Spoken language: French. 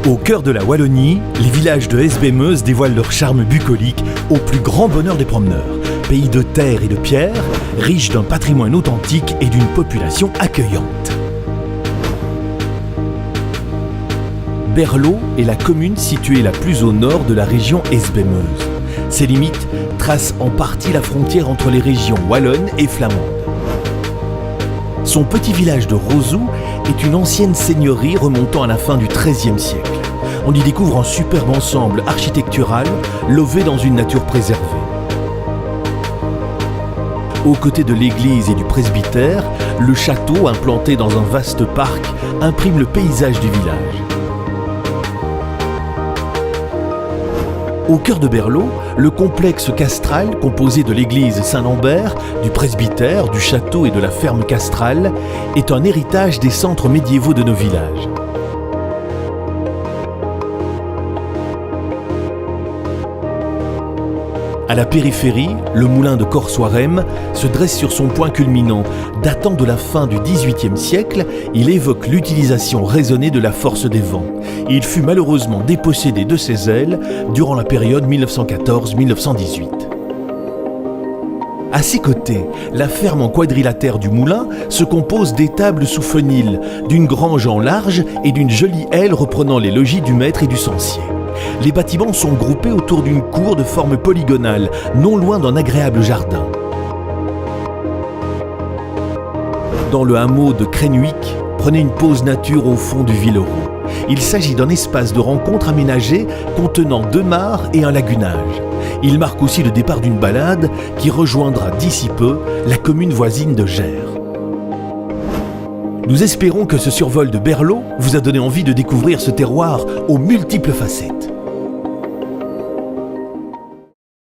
Au cœur de la Wallonie, les villages de Hesbaye-Meuse dévoilent leur charme bucolique au plus grand bonheur des promeneurs. Pays de terre et de pierre, riche d'un patrimoine authentique et d'une population accueillante. Berlot est la commune située la plus au nord de la région Hesbaye-Meuse. Ses limites tracent en partie la frontière entre les régions wallonnes et flamandes. Son petit village de Rozou est une ancienne seigneurie remontant à la fin du XIIIe siècle. On y découvre un superbe ensemble architectural lové dans une nature préservée. Aux côtés de l'église et du presbytère, le château, implanté dans un vaste parc, imprime le paysage du village. Au cœur de Berlot, le complexe castral, composé de l'église Saint-Lambert, du presbytère, du château et de la ferme castrale, est un héritage des centres médiévaux de nos villages. À la périphérie, le moulin de Corsoirem se dresse sur son point culminant. Datant de la fin du XVIIIe siècle, il évoque l'utilisation raisonnée de la force des vents. Il fut malheureusement dépossédé de ses ailes durant la période 1914-1918. À ses côtés, la ferme en quadrilatère du moulin se compose d'étables sous fenil, d'une grange en large et d'une jolie aile reprenant les logis du maître et du cencier. Les bâtiments sont groupés autour d'une cour de forme polygonale, non loin d'un agréable jardin. Dans le hameau de Crénuic, prenez une pause nature au fond du Villeroy. Il s'agit d'un espace de rencontre aménagé contenant 2 mares et un lagunage. Il marque aussi le départ d'une balade qui rejoindra d'ici peu la commune voisine de Gers. Nous espérons que ce survol de Berlot vous a donné envie de découvrir ce terroir aux multiples facettes.